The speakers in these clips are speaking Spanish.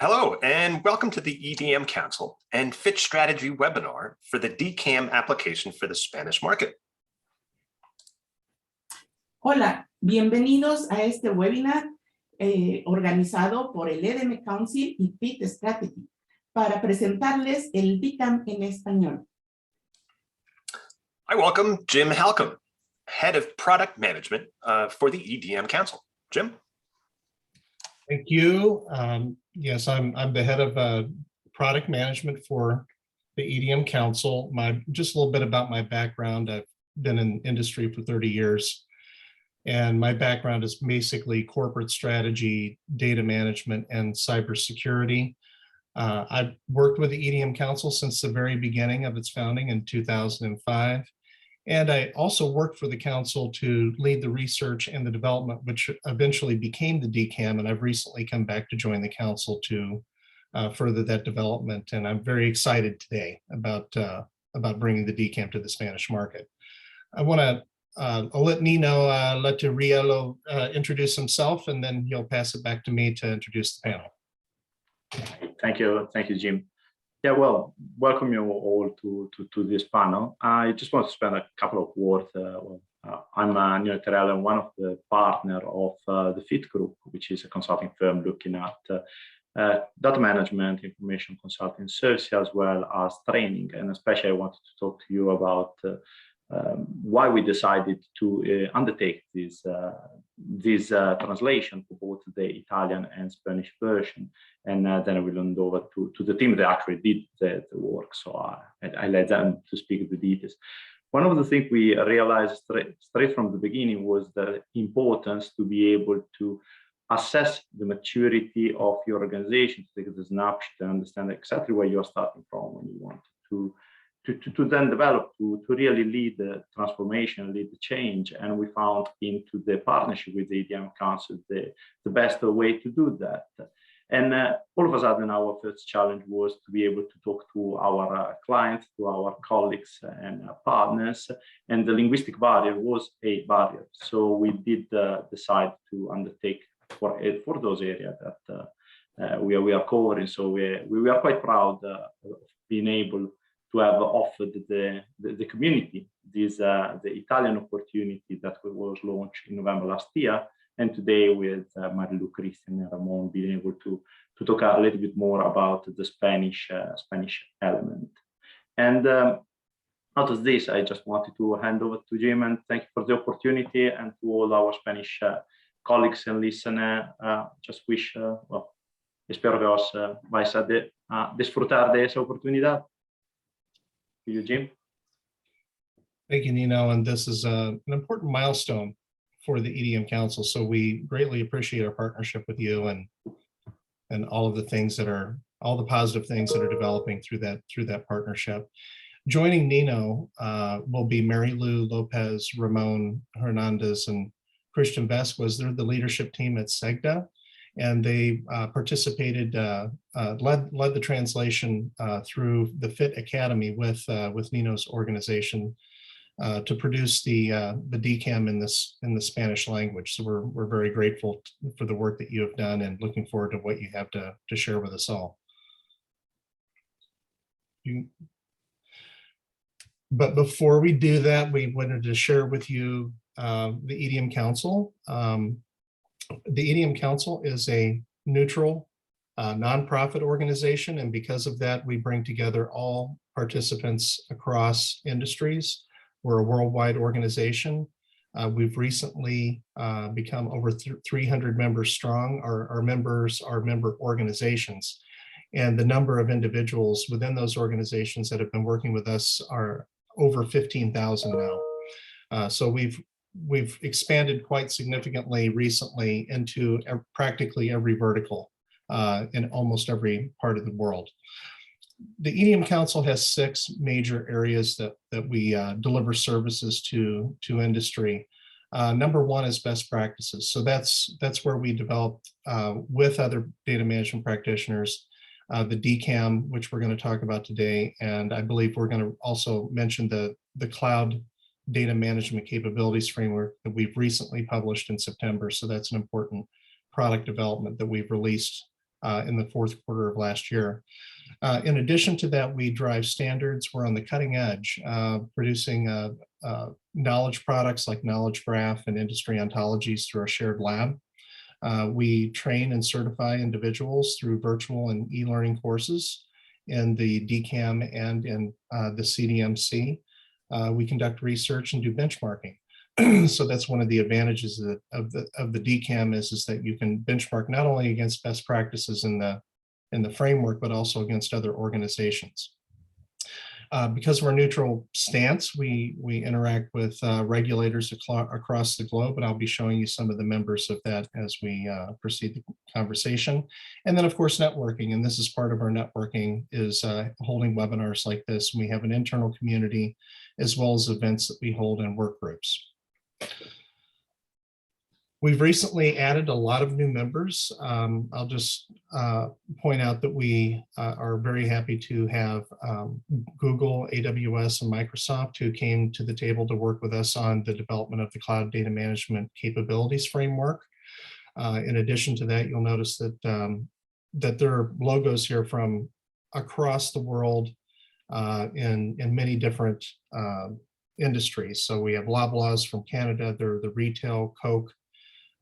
Hello, and welcome to the EDM Council and Fit Strategy webinar for the DCAM application for the Spanish market. Hola, bienvenidos a este webinar organizado por el EDM Council y Fit Strategy para presentarles el DCAM en español. I welcome Jim Halcomb, Head of Product Management for the EDM Council. Jim? Thank you. Yes, I'm the head of product management for the EDM Council. Just a little bit about my background. I've been in industry for 30 years, and my background is basically corporate strategy, data management, and cybersecurity. I've worked with the EDM Council since the very beginning of its founding in 2005. And I also worked for the council to lead the research and the development, which eventually became the DCAM. And I've recently come back to join the council to further that development. And I'm very excited today about bringing the DCAM to the Spanish market. I want to I'll let Nino Leturiello introduce himself, and then he'll pass it back to me to introduce the panel. Thank you, Jim. Yeah, well, welcome you all to this panel. I just want to spend a couple of words. I'm Nino Leturiello, one of the partners of the Fit Group, which is a consulting firm looking at data management, information consulting services, as well as training. And especially I wanted to talk to you about why we decided to undertake this translation for both the Italian and Spanish version, and then I will hand over to the team that actually did the work. So I let them to speak the details. One of the things we realized straight from the beginning was the importance to be able to assess the maturity of your organization, to take the snapshot and understand exactly where you're starting from when you want to then develop, to really lead the transformation, lead the change. And we found into the partnership with the EDM Council the best way to do that. And all of a sudden, our first challenge was to be able to talk to our clients, to our colleagues and partners, and the linguistic barrier was a barrier. So we did decide to undertake for those areas that we are covering. So we are quite proud of being able to have offered the community this the Italian opportunity that was launched in November last year, and today with Marilu, Christian, and Ramon being able to talk a little bit more about the Spanish element. And out of this, I just wanted to hand over to Jim and thank you for the opportunity, and to all our Spanish colleagues and listeners. Just wish, well, espero que os vais a disfrutar de esa oportunidad. To you, Jim. Thank you, Nino. And this is an important milestone for the EDM Council. So we greatly appreciate our partnership with you and all of the things all the positive things that are developing through that partnership. Joining Nino will be Marilu Lopez, Ramon Hernandez, and Christian Vesquez. They're the leadership team at SEGDA, and they participated, led the translation through the Fit Academy with Nino's organization to produce the DCAM in the Spanish language. So we're very grateful for the work that you have done, and looking forward to what you have to share with us all. But before we do that, we wanted to share with you the EDM Council. The EDM Council is a neutral, nonprofit organization, and because of that, we bring together all participants across industries. We're a worldwide organization. We've recently become over 300 members strong. Our members are member organizations, and the number of individuals within those organizations that have been working with us are over 15,000 now. So we've expanded quite significantly recently into practically every vertical in almost every part of the world. The EDM Council has 6 major areas that we deliver services to industry. Number 1 is best practices. So that's where we developed with other data management practitioners the DCAM, which we're going to talk about today, and I believe we're going to also mention the cloud data management capabilities framework that we've recently published in September. So that's an important product development that we've released in the fourth quarter of last year. In addition to that, we drive standards. We're on the cutting edge, producing knowledge products like Knowledge Graph and industry ontologies through our shared lab. We train and certify individuals through virtual and e-learning courses in the DCAM and in the CDMC. We conduct research and do benchmarking. So that's one of the advantages of the DCAM is that you can benchmark not only against best practices in the framework, but also against other organizations. Because of our neutral stance, we interact with regulators across the globe, and I'll be showing you some of the members of that as we proceed the conversation. And then, of course, networking, and this is part of our networking, is holding webinars like this. We have an internal community as well as events that we hold in work groups. We've recently added a lot of new members. I'll just point out that we are very happy to have Google, AWS, and Microsoft who came to the table to work with us on the development of the Cloud Data Management Capabilities Framework. In addition to that, you'll notice that, that there are logos here from across the world in many different industries. So we have Loblaws from Canada, they're the retail, Coke,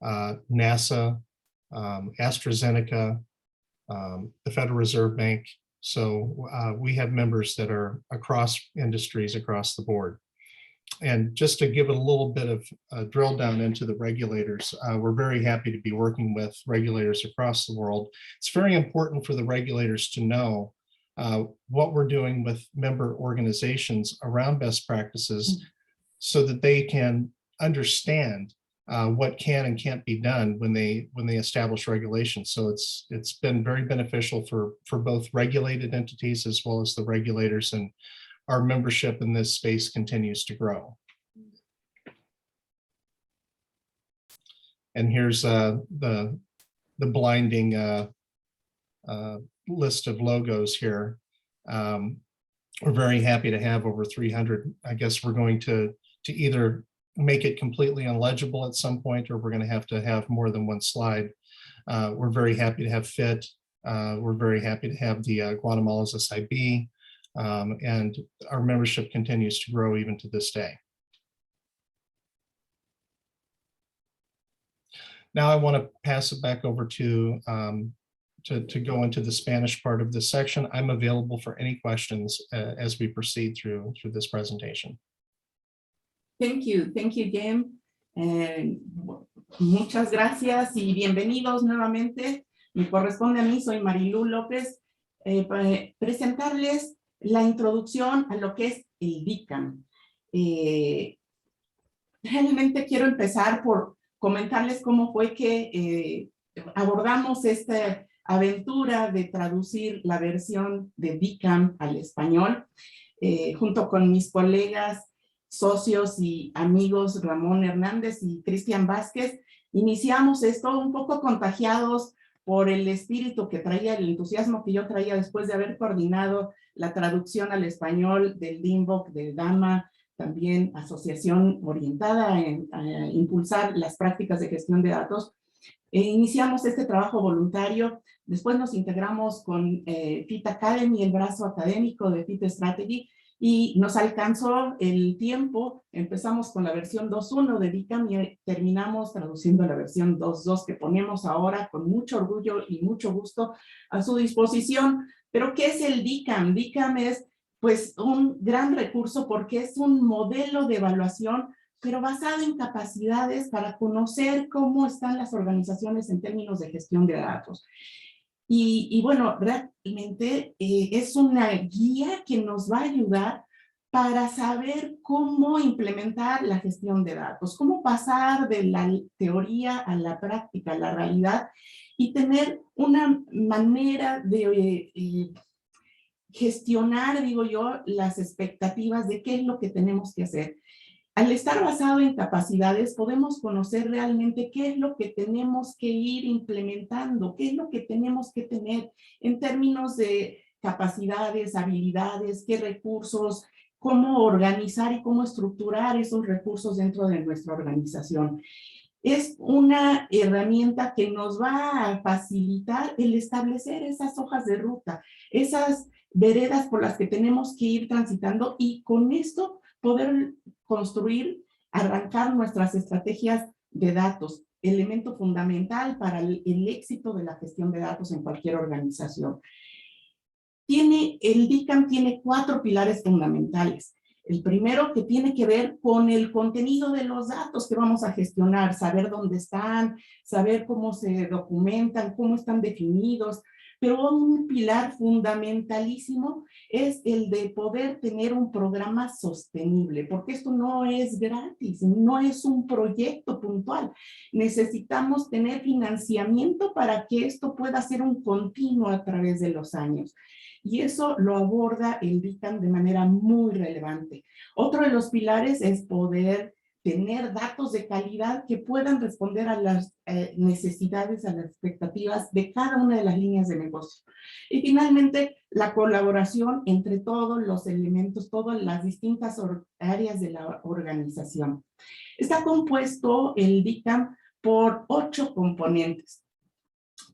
NASA, AstraZeneca, the Federal Reserve Bank. So we have members that are across industries across the board. And just to give it a little bit of a drill down into the regulators, we're very happy to be working with regulators across the world. It's very important for the regulators to know what we're doing with member organizations around best practices so that they can understand what can and can't be done when they establish regulations. So it's been very beneficial for both regulated entities as well as the regulators, and our membership in this space continues to grow. And here's the blinding list of logos here. We're very happy to have over 300. I guess we're going to either make it completely unlegible at some point, or we're going to have more than one slide. We're very happy to have FIT. We're very happy to have the Guatemala's SIB, and our membership continues to grow even to this day. Now I want to pass it back over to go into the Spanish part of this section. I'm available for any questions as we proceed through this presentation. Thank you, Jem. Muchas gracias y bienvenidos nuevamente. Me corresponde a mí, soy Marilu López, presentarles la introducción a lo que es el DCAM. Realmente quiero empezar por comentarles cómo fue que abordamos esta aventura de traducir la versión de DCAM al español, junto con mis colegas, socios y amigos Ramón Hernández y Cristian Vázquez. Iniciamos esto un poco contagiados por el espíritu que traía, el entusiasmo que yo traía después de haber coordinado la traducción al español del DINVOC, del DAMA, también asociación orientada a impulsar las prácticas de gestión de datos. Iniciamos este trabajo voluntario, después nos integramos con FIT Academy, el brazo académico de FIT Strategy, y nos alcanzó el tiempo. Empezamos con la versión 2.1 de DCAM y terminamos traduciendo la versión 2.2 que ponemos ahora con mucho orgullo y mucho gusto a su disposición. Pero ¿qué es el DCAM? DCAM es pues un gran recurso porque es un modelo de evaluación, pero basado en capacidades para conocer cómo están las organizaciones en términos de gestión de datos. Y bueno, realmente es una guía que nos va a ayudar para saber cómo implementar la gestión de datos, cómo pasar de la teoría a la práctica, a la realidad, y tener una manera de gestionar, digo yo, las expectativas de qué es lo que tenemos que hacer. Al estar basado en capacidades, podemos conocer realmente qué es lo que tenemos que ir implementando, qué es lo que tenemos que tener en términos de capacidades, habilidades, qué recursos, cómo organizar y cómo estructurar esos recursos dentro de nuestra organización. Es una herramienta que nos va a facilitar el establecer esas hojas de ruta, esas veredas por las que tenemos que ir transitando y con esto poder construir, arrancar nuestras estrategias de datos, elemento fundamental para el éxito de la gestión de datos en cualquier organización. El DICAM tiene 4 pilares fundamentales. El primero, que tiene que ver con el contenido de los datos que vamos a gestionar, saber dónde están, saber cómo se documentan, cómo están definidos. Pero un pilar fundamentalísimo es el de poder tener un programa sostenible, porque esto no es gratis, no es un proyecto puntual. Necesitamos tener financiamiento para que esto pueda ser un continuo a través de los años. Y eso lo aborda el DICAM de manera muy relevante. Otro de los pilares es poder tener datos de calidad que puedan responder a las necesidades, a las expectativas de cada una de las líneas de negocio. Y finalmente, la colaboración entre todos los elementos, todas las distintas áreas de la organización. Está compuesto el DICAM por 8 componentes.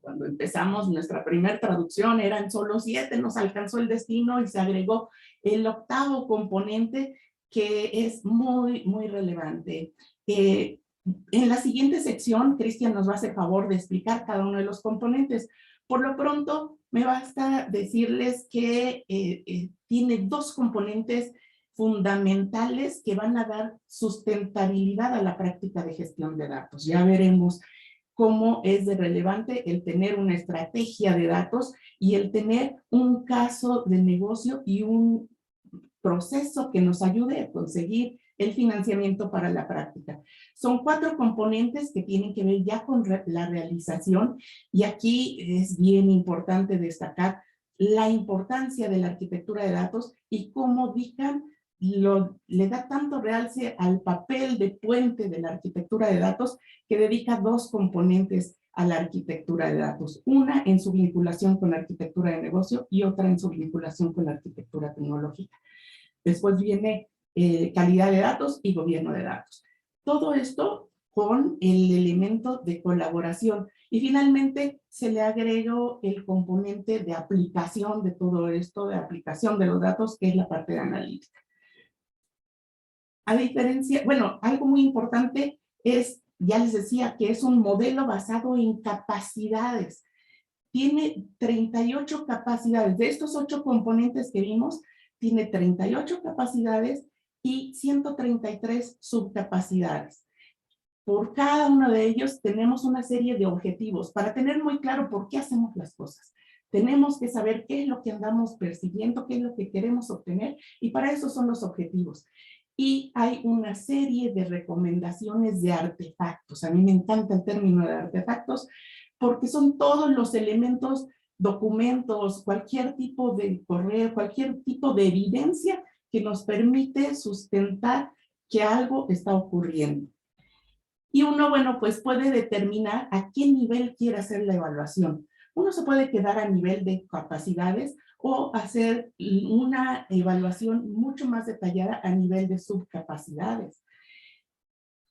Cuando empezamos nuestra primera traducción eran solo 7, nos alcanzó el destino y se agregó el 8º componente que es muy, muy relevante. En la siguiente sección, Cristian nos va a hacer favor de explicar cada uno de los componentes. Por lo pronto, me basta decirles que tiene 2 componentes fundamentales que van a dar sustentabilidad a la práctica de gestión de datos. Ya veremos cómo es de relevante el tener una estrategia de datos y el tener un caso de negocio y un proceso que nos ayude a conseguir el financiamiento para la práctica. Son 4 componentes que tienen que ver ya con la realización y aquí es bien importante destacar la importancia de la arquitectura de datos y cómo DICAM le da tanto realce al papel de puente de la arquitectura de datos que dedica 2 componentes a la arquitectura de datos. Una en su vinculación con la arquitectura de negocio y otra en su vinculación con la arquitectura tecnológica. Después viene calidad de datos y gobierno de datos. Todo esto con el elemento de colaboración. Y finalmente se le agregó el componente de aplicación de todo esto, de aplicación de los datos, que es la parte de analítica. A diferencia, bueno, algo muy importante es, ya les decía, que es un modelo basado en capacidades. Tiene 38 capacidades. De estos 8 componentes que vimos, tiene 38 capacidades y 133 subcapacidades. Por cada uno de ellos tenemos una serie de objetivos para tener muy claro por qué hacemos las cosas. Tenemos que saber qué es lo que andamos persiguiendo, qué es lo que queremos obtener y para eso son los objetivos. Y hay una serie de recomendaciones de artefactos. A mí me encanta el término de artefactos porque son todos los elementos, documentos, cualquier tipo de correo, cualquier tipo de evidencia que nos permite sustentar que algo está ocurriendo. Y uno, bueno, pues puede determinar a qué nivel quiere hacer la evaluación. Uno se puede quedar a nivel de capacidades o hacer una evaluación mucho más detallada a nivel de subcapacidades.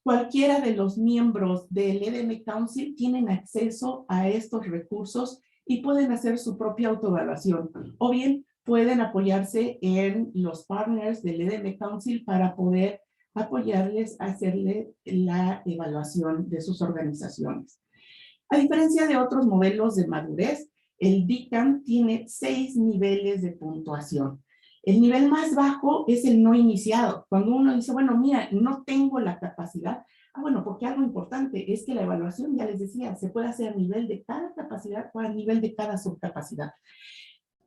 Cualquiera de los miembros del EDM Council tienen acceso a estos recursos y pueden hacer su propia autoevaluación. O bien pueden apoyarse en los partners del EDM Council para poder apoyarles a hacerle la evaluación de sus organizaciones. A diferencia de otros modelos de madurez, el DICAM tiene 6 niveles de puntuación. El nivel más bajo es el no iniciado. Cuando uno dice, bueno, mira, no tengo la capacidad. Bueno, porque algo importante es que la evaluación, ya les decía, se puede hacer a nivel de cada capacidad o a nivel de cada subcapacidad.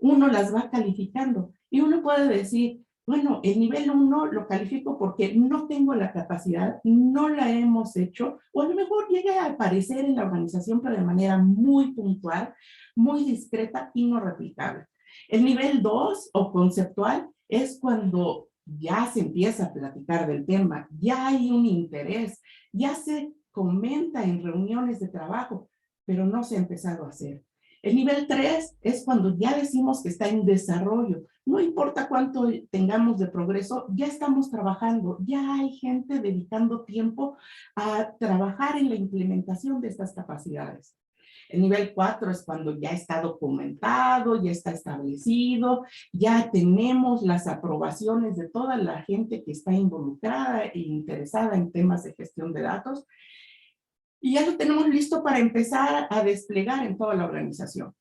Uno las va calificando y uno puede decir, bueno, el nivel 1 lo califico porque no tengo la capacidad, no la hemos hecho, o a lo mejor llega a aparecer en la organización, pero de manera muy puntual, muy discreta y no replicable. El nivel 2 o conceptual es cuando ya se empieza a platicar del tema, ya hay un interés, ya se comenta en reuniones de trabajo, pero no se ha empezado a hacer. El nivel 3 es cuando ya decimos que está en desarrollo. No importa cuánto tengamos de progreso, ya estamos trabajando, ya hay gente dedicando tiempo a trabajar en la implementación de estas capacidades. El nivel 4 es cuando ya está documentado, ya está establecido, ya tenemos las aprobaciones de toda la gente que está involucrada e interesada en temas de gestión de datos. Y ya lo tenemos listo para empezar a desplegar en toda la organización.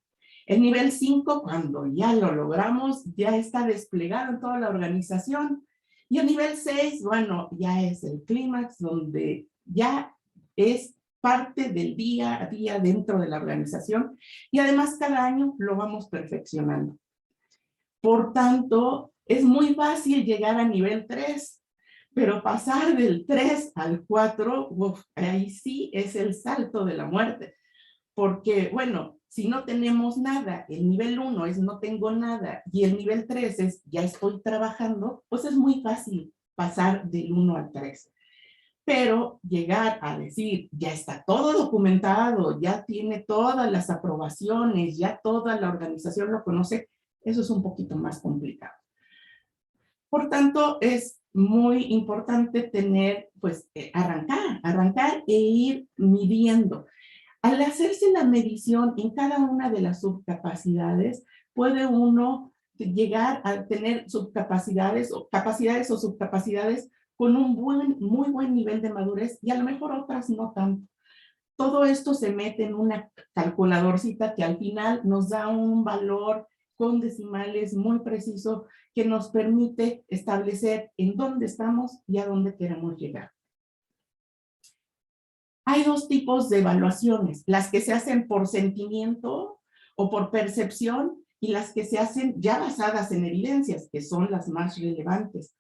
El nivel 5, cuando ya lo logramos, ya está desplegado en toda la organización. Y el nivel 6, bueno, ya es el clímax, donde ya es parte del día a día dentro de la organización. Y además cada año lo vamos perfeccionando. Por tanto, es muy fácil llegar a nivel 3. Pero pasar del 3 al 4, ahí sí es el salto de la muerte. Porque, bueno, si no tenemos nada, el nivel 1 es no tengo nada y el nivel 3 es ya estoy trabajando, pues es muy fácil pasar del 1 al 3. Pero llegar a decir, ya está todo documentado, ya tiene todas las aprobaciones, ya toda la organización lo conoce, eso es un poquito más complicado. Por tanto, es muy importante tener, pues, arrancar e ir midiendo. Al hacerse la medición en cada una de las subcapacidades, puede uno llegar a tener subcapacidades o capacidades o subcapacidades con un muy buen nivel de madurez y a lo mejor otras no tanto. Todo esto se mete en una calculadorcita que al final nos da un valor con decimales muy preciso que nos permite establecer en dónde estamos y a dónde queremos llegar. Hay dos tipos de evaluaciones, las que se hacen por sentimiento o por percepción y las que se hacen ya basadas en evidencias, que son las más relevantes.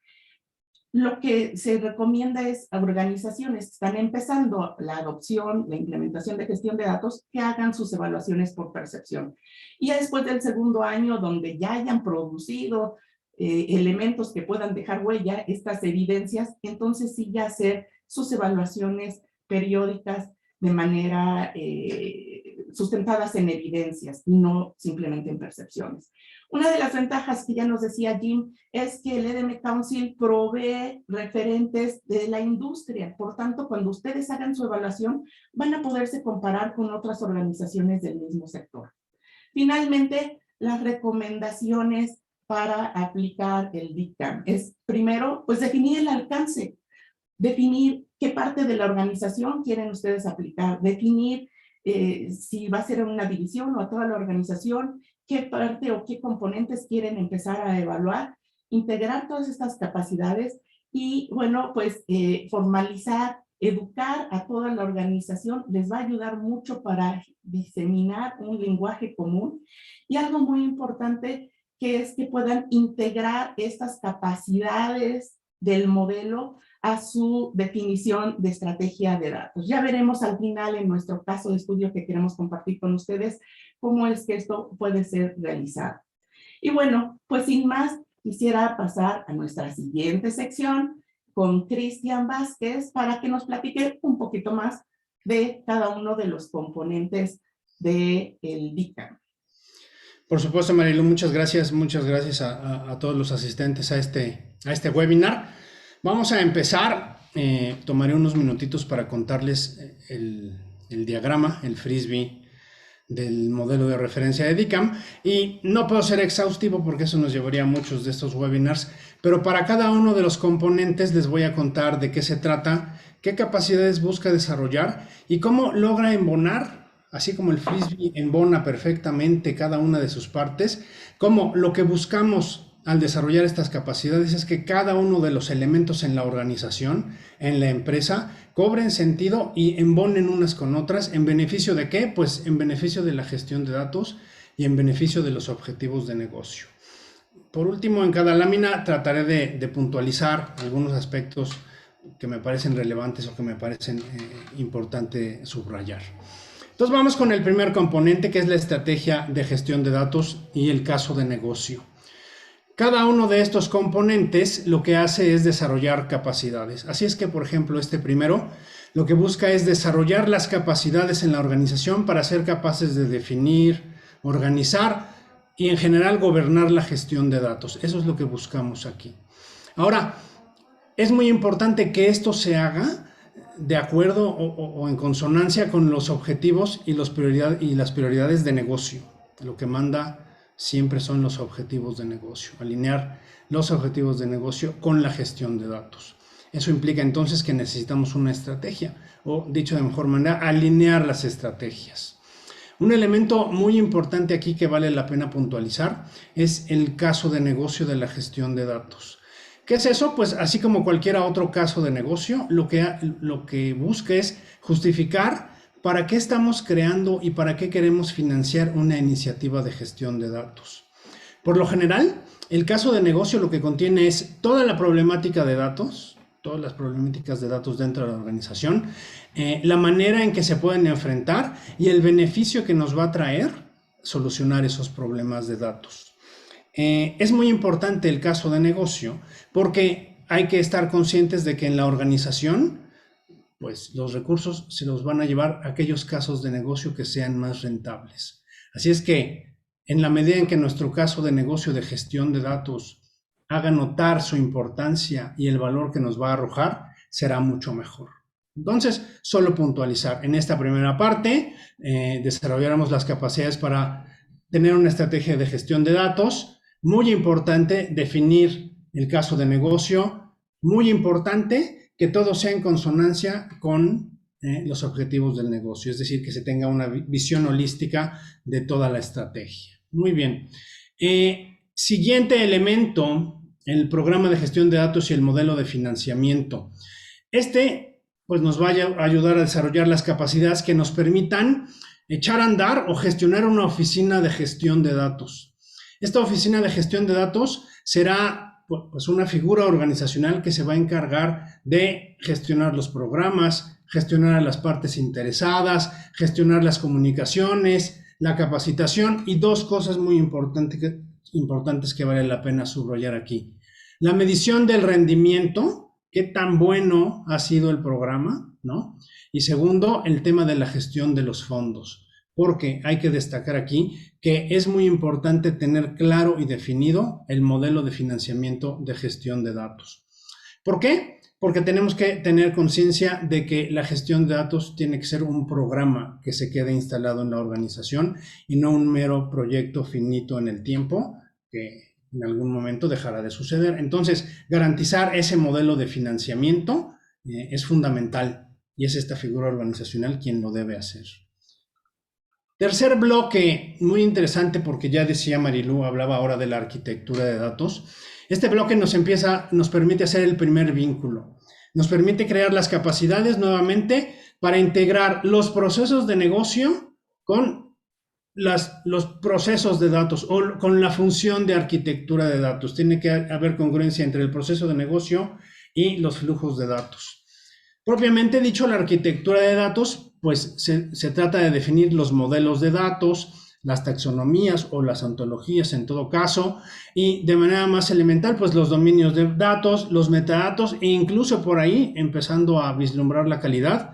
Lo que se recomienda es a organizaciones que están empezando la adopción, la implementación de gestión de datos, que hagan sus evaluaciones por percepción. Y ya después del segundo año, donde ya hayan producido elementos que puedan dejar huella, estas evidencias, entonces sí ya hacer sus evaluaciones periódicas de manera sustentadas en evidencias y no simplemente en percepciones. Una de las ventajas que ya nos decía Jim es que el EDM Council provee referentes de la industria. Por tanto, cuando ustedes hagan su evaluación, van a poderse comparar con otras organizaciones del mismo sector. Finalmente, las recomendaciones para aplicar el DICAM es, primero, pues definir el alcance, definir qué parte de la organización quieren ustedes aplicar, definir si va a ser una división o a toda la organización, qué parte o qué componentes quieren empezar a evaluar, integrar todas estas capacidades y, bueno, pues formalizar, educar a toda la organización les va a ayudar mucho para diseminar un lenguaje común y algo muy importante que es que puedan integrar estas capacidades del modelo a su definición de estrategia de datos. Ya veremos al final en nuestro caso de estudio que queremos compartir con ustedes cómo es que esto puede ser realizado. Y bueno, pues sin más, quisiera pasar a nuestra siguiente sección con Cristian Vázquez para que nos platique un poquito más de cada uno de los componentes del DICAM. Por supuesto, Marilu, muchas gracias a todos los asistentes a este webinar. Vamos a empezar, tomaré unos minutitos para contarles el diagrama, el frisbee del modelo de referencia de DICAM y no puedo ser exhaustivo porque eso nos llevaría a muchos de estos webinars, pero para cada uno de los componentes les voy a contar de qué se trata, qué capacidades busca desarrollar y cómo logra embonar, así como el frisbee embona perfectamente cada una de sus partes, cómo lo que buscamos al desarrollar estas capacidades es que cada uno de los elementos en la organización, en la empresa, cobren sentido y embonen unas con otras. ¿En beneficio de qué? Pues en beneficio de la gestión de datos y en beneficio de los objetivos de negocio. Por último, en cada lámina trataré de puntualizar algunos aspectos que me parecen relevantes o que me parecen importante subrayar. Entonces vamos con el primer componente, que es la estrategia de gestión de datos y el caso de negocio. Cada uno de estos componentes lo que hace es desarrollar capacidades. Así es que, por ejemplo, este primero lo que busca es desarrollar las capacidades en la organización para ser capaces de definir, organizar y en general gobernar la gestión de datos. Eso es lo que buscamos aquí. Ahora, es muy importante que esto se haga de acuerdo o en consonancia con los objetivos y las prioridades de negocio. Lo que manda siempre son los objetivos de negocio, alinear los objetivos de negocio con la gestión de datos. Eso implica entonces que necesitamos una estrategia, o dicho de mejor manera, alinear las estrategias. Un elemento muy importante aquí que vale la pena puntualizar es el caso de negocio de la gestión de datos. ¿Qué es eso? Pues así como cualquier otro caso de negocio, lo que busca es justificar para qué estamos creando y para qué queremos financiar una iniciativa de gestión de datos. Por lo general, el caso de negocio lo que contiene es toda la problemática de datos, todas las problemáticas de datos dentro de la organización, la manera en que se pueden enfrentar y el beneficio que nos va a traer solucionar esos problemas de datos. Es muy importante el caso de negocio porque hay que estar conscientes de que en la organización, pues los recursos se los van a llevar a aquellos casos de negocio que sean más rentables. Así es que en la medida en que nuestro caso de negocio de gestión de datos haga notar su importancia y el valor que nos va a arrojar, será mucho mejor. Entonces, solo puntualizar. En esta primera parte, desarrolláramos las capacidades para tener una estrategia de gestión de datos. Muy importante definir el caso de negocio. Muy importante que todo sea en consonancia con los objetivos del negocio. Es decir, que se tenga una visión holística de toda la estrategia. Muy bien. Siguiente elemento, el programa de gestión de datos y el modelo de financiamiento. Pues nos va a ayudar a desarrollar las capacidades que nos permitan echar a andar o gestionar una oficina de gestión de datos. Esta oficina de gestión de datos será pues una figura organizacional que se va a encargar de gestionar los programas, gestionar a las partes interesadas, gestionar las comunicaciones, la capacitación y dos cosas muy importantes que vale la pena subrayar aquí. La medición del rendimiento, qué tan bueno ha sido el programa, ¿no? Y segundo, el tema de la gestión de los fondos, porque hay que destacar aquí que es muy importante tener claro y definido el modelo de financiamiento de gestión de datos. ¿Por qué? Porque tenemos que tener conciencia de que la gestión de datos tiene que ser un programa que se quede instalado en la organización y no un mero proyecto finito en el tiempo que en algún momento dejará de suceder. Entonces, garantizar ese modelo de financiamiento es fundamental y es esta figura organizacional quien lo debe hacer. Tercer bloque, muy interesante porque ya decía Marilú, hablaba ahora de la arquitectura de datos. Este bloque nos permite hacer el primer vínculo. Nos permite crear las capacidades nuevamente para integrar los procesos de negocio con los procesos de datos o con la función de arquitectura de datos. Tiene que haber congruencia entre el proceso de negocio y los flujos de datos. Propiamente dicho, la arquitectura de datos pues se trata de definir los modelos de datos, las taxonomías o las ontologías en todo caso, y de manera más elemental, pues los dominios de datos, los metadatos e incluso por ahí, empezando a vislumbrar la calidad,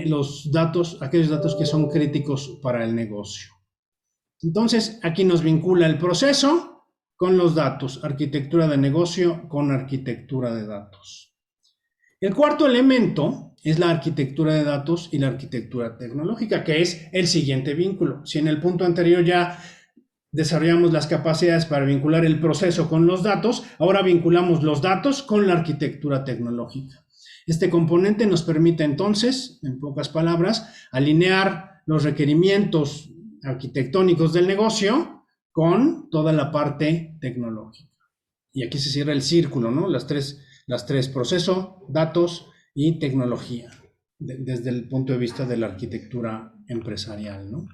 los datos, aquellos datos que son críticos para el negocio. Entonces, aquí nos vincula el proceso con los datos, arquitectura de negocio con arquitectura de datos. El cuarto elemento es la arquitectura de datos y la arquitectura tecnológica, que es el siguiente vínculo. Si en el punto anterior ya desarrollamos las capacidades para vincular el proceso con los datos, ahora vinculamos los datos con la arquitectura tecnológica. Este componente nos permite entonces, en pocas palabras, alinear los requerimientos arquitectónicos del negocio con toda la parte tecnológica. Y aquí se cierra el círculo, ¿no? Las tres, proceso, datos y tecnología, desde el punto de vista de la arquitectura empresarial, ¿no?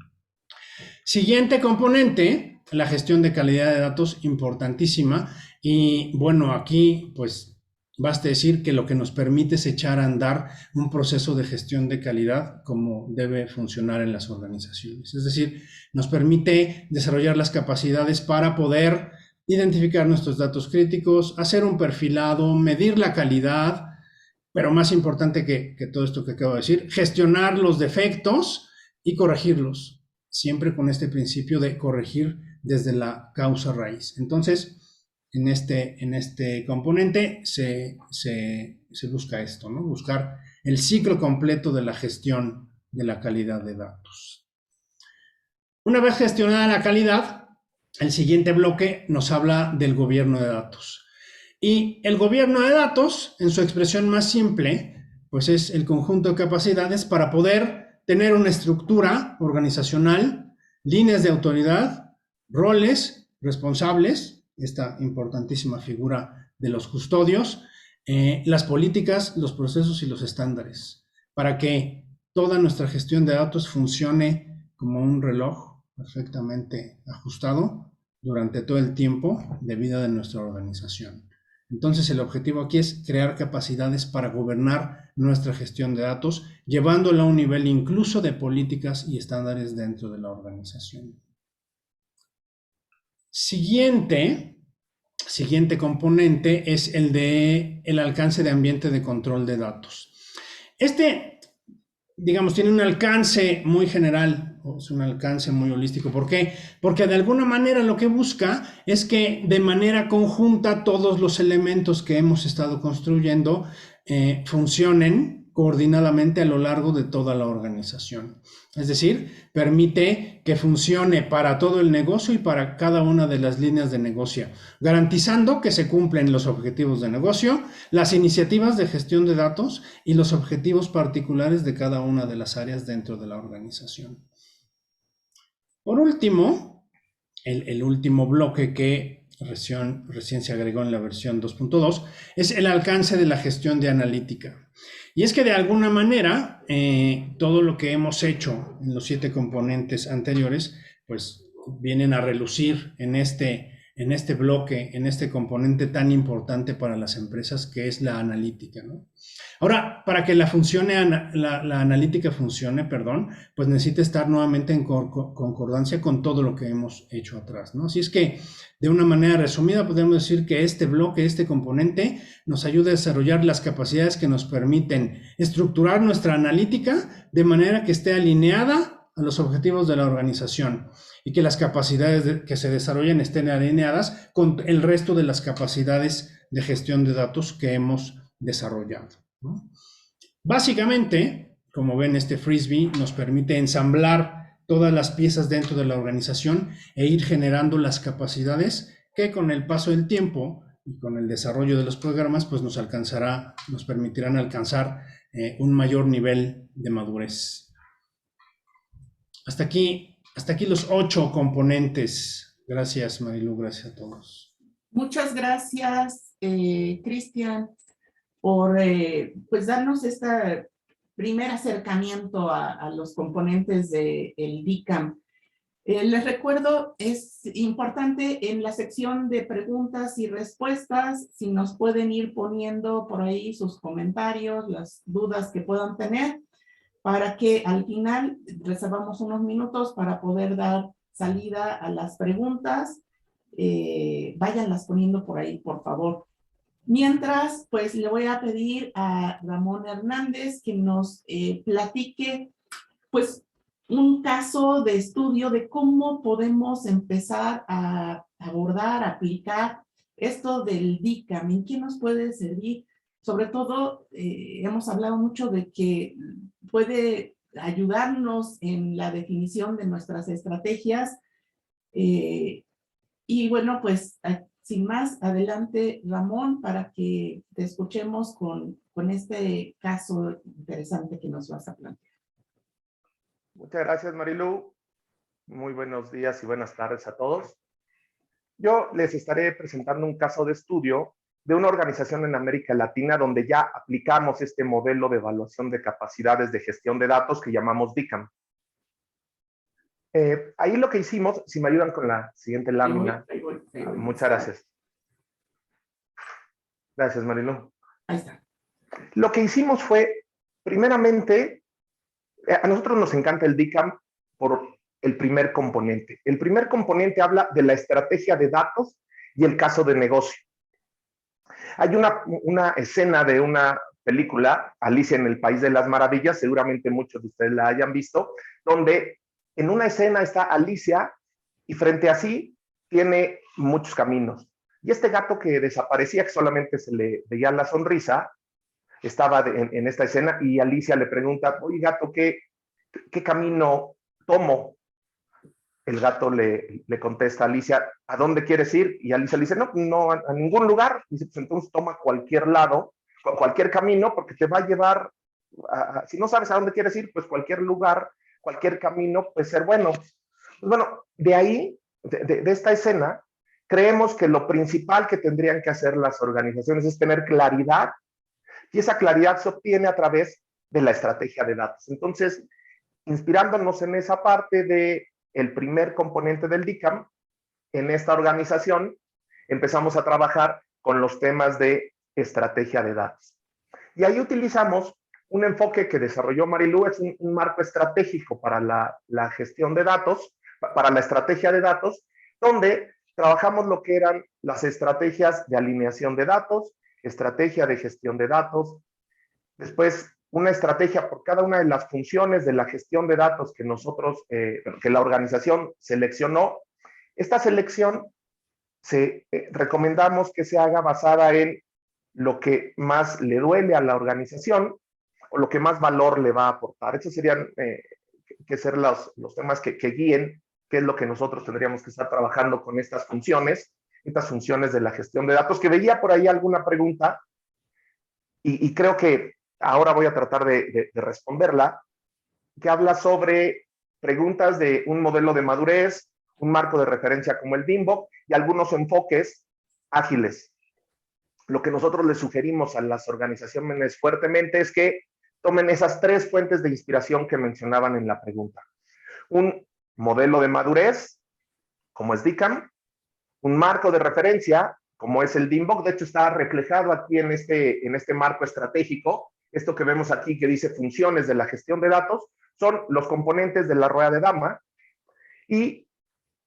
Siguiente componente, la gestión de calidad de datos, importantísima. Y bueno, aquí pues basta decir que lo que nos permite es echar a andar un proceso de gestión de calidad como debe funcionar en las organizaciones. Es decir, nos permite desarrollar las capacidades para poder identificar nuestros datos críticos, hacer un perfilado, medir la calidad, pero más importante que todo esto que acabo de decir, gestionar los defectos y corregirlos siempre con este principio de corregir desde la causa raíz. Entonces, en este componente se busca esto, ¿no? Buscar el ciclo completo de la gestión de la calidad de datos. Una vez gestionada la calidad, el siguiente bloque nos habla del gobierno de datos. Y el gobierno de datos, en su expresión más simple, pues es el conjunto de capacidades para poder tener una estructura organizacional, líneas de autoridad, roles, responsables, esta importantísima figura de los custodios, las políticas, los procesos y los estándares, para que toda nuestra gestión de datos funcione como un reloj perfectamente ajustado durante todo el tiempo de vida de nuestra organización. Entonces, el objetivo aquí es crear capacidades para gobernar nuestra gestión de datos, llevándola a un nivel incluso de políticas y estándares dentro de la organización. Siguiente componente es el de el alcance de ambiente de control de datos. Digamos, tiene un alcance muy general, es un alcance muy holístico. ¿Por qué? Porque de alguna manera lo que busca es que de manera conjunta todos los elementos que hemos estado construyendo funcionen coordinadamente a lo largo de toda la organización. Es decir, permite que funcione para todo el negocio y para cada una de las líneas de negocio, garantizando que se cumplen los objetivos de negocio, las iniciativas de gestión de datos y los objetivos particulares de cada una de las áreas dentro de la organización. Por último, el último bloque que recién se agregó en la versión 2.2 es el alcance de la gestión de analítica. Y es que de alguna manera todo lo que hemos hecho en los 7 componentes anteriores pues vienen a relucir en este bloque, en este componente tan importante para las empresas que es la analítica, ¿no? Ahora, para que la analítica funcione, pues necesita estar nuevamente en concordancia con todo lo que hemos hecho atrás, ¿no? Así es que, de una manera resumida, podemos decir que este bloque, este componente, nos ayuda a desarrollar las capacidades que nos permiten estructurar nuestra analítica de manera que esté alineada a los objetivos de la organización y que las capacidades que se desarrollen estén alineadas con el resto de las capacidades de gestión de datos que hemos desarrollado, ¿no? Básicamente, como ven, este frisbee nos permite ensamblar todas las piezas dentro de la organización e ir generando las capacidades que con el paso del tiempo y con el desarrollo de los programas pues nos permitirán alcanzar un mayor nivel de madurez. Hasta aquí los 8 componentes. Gracias, Marilu, gracias a todos. Muchas gracias, Cristian, por pues darnos este primer acercamiento a los componentes del DICAM. Les recuerdo, es importante en la sección de preguntas y respuestas, si nos pueden ir poniendo por ahí sus comentarios, las dudas que puedan tener, para que al final reservamos unos minutos para poder dar salida a las preguntas. Váyanlas poniendo por ahí, por favor. Mientras, pues le voy a pedir a Ramón Hernández que nos platique, pues, un caso de estudio de cómo podemos empezar a abordar, aplicar esto del DICAM. ¿En qué nos puede servir? Sobre todo, hemos hablado mucho de que puede ayudarnos en la definición de nuestras estrategias. Y bueno, pues, sin más, adelante, Ramón, para que te escuchemos con este caso interesante que nos vas a plantear. Muchas gracias, Marilu. Muy buenos días y buenas tardes a todos. Yo les estaré presentando un caso de estudio de una organización en América Latina donde ya aplicamos este modelo de evaluación de capacidades de gestión de datos que llamamos DICAM. Ahí lo que hicimos, si me ayudan con la siguiente lámina. Ahí voy. Muchas gracias. Gracias, Marilu. Ahí está. Lo que hicimos fue, primeramente, a nosotros nos encanta el DICAM por el primer componente. El primer componente habla de la estrategia de datos y el caso de negocio. Hay una escena de una película, Alicia en el País de las Maravillas, seguramente muchos de ustedes la hayan visto, donde en una escena está Alicia y frente a sí tiene muchos caminos. Y este gato que desaparecía, que solamente se le veía la sonrisa, estaba en esta escena y Alicia le pregunta, oye gato, ¿qué camino tomo? El gato le contesta a Alicia, ¿a dónde quieres ir? Y Alicia le dice, no, a ningún lugar. Dice, pues entonces toma cualquier lado, cualquier camino, porque te va a llevar, si no sabes a dónde quieres ir, pues cualquier lugar, cualquier camino puede ser bueno. Pues bueno, de ahí, de esta escena, creemos que lo principal que tendrían que hacer las organizaciones es tener claridad, y esa claridad se obtiene a través de la estrategia de datos. Entonces, inspirándonos en esa parte de el primer componente del DICAM, en esta organización empezamos a trabajar con los temas de estrategia de datos. Y ahí utilizamos un enfoque que desarrolló Marilu, es un marco estratégico para la gestión de datos, para la estrategia de datos, donde trabajamos lo que eran las estrategias de alineación de datos, estrategia de gestión de datos, después una estrategia por cada una de las funciones de la gestión de datos que nosotros, que la organización seleccionó. Esta selección recomendamos que se haga basada en lo que más le duele a la organización o lo que más valor le va a aportar. Estos serían que ser los temas que guíen qué es lo que nosotros tendríamos que estar trabajando con estas funciones de la gestión de datos, que veía por ahí alguna pregunta y creo que ahora voy a tratar de responderla, que habla sobre preguntas de un modelo de madurez, un marco de referencia como el DIMBOK y algunos enfoques ágiles. Lo que nosotros les sugerimos a las organizaciones fuertemente es que tomen esas 3 fuentes de inspiración que mencionaban en la pregunta. Un modelo de madurez, como es DICAM, un marco de referencia, como es el DIMBOK, de hecho está reflejado aquí en este marco estratégico. Esto que vemos aquí que dice funciones de la gestión de datos son los componentes de la rueda de Dama, y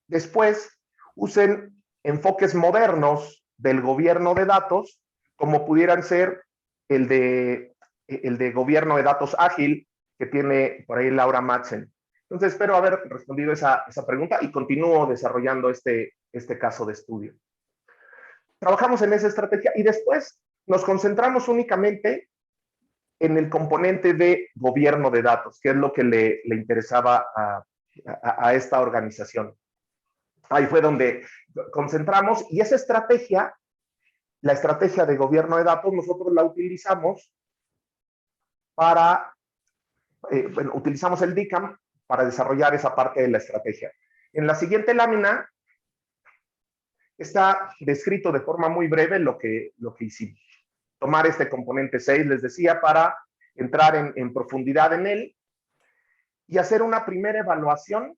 después usen enfoques modernos del gobierno de datos, como pudieran ser el de gobierno de datos ágil, que tiene por ahí Laura Madsen. Entonces espero haber respondido esa pregunta y continúo desarrollando este caso de estudio. Trabajamos en esa estrategia y después nos concentramos únicamente en el componente de gobierno de datos, que es lo que le interesaba a esta organización. Ahí fue donde concentramos, y esa estrategia, la estrategia de gobierno de datos, nosotros la utilizamos para, utilizamos el DICAM para desarrollar esa parte de la estrategia. En la siguiente lámina está descrito de forma muy breve lo que hicimos. Tomar este componente 6, les decía, para entrar en profundidad en él y hacer una primera evaluación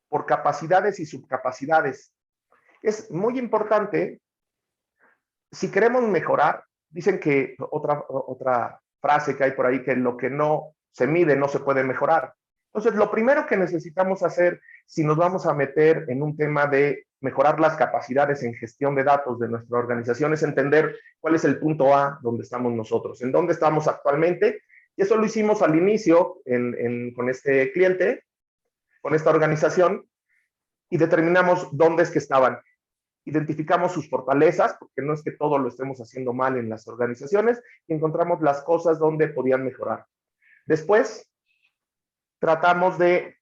por capacidades y subcapacidades. Es muy importante, si queremos mejorar, dicen que otra frase que hay por ahí, que lo que no se mide no se puede mejorar. Entonces, lo primero que necesitamos hacer, si nos vamos a meter en un tema de mejorar las capacidades en gestión de datos de nuestra organización, es entender cuál es el punto A donde estamos nosotros, en dónde estamos actualmente. Y eso lo hicimos al inicio con este cliente, con esta organización, y determinamos dónde es que estaban. Identificamos sus fortalezas, porque no es que todo lo estemos haciendo mal en las organizaciones, y encontramos las cosas donde podían mejorar. Después, tratamos de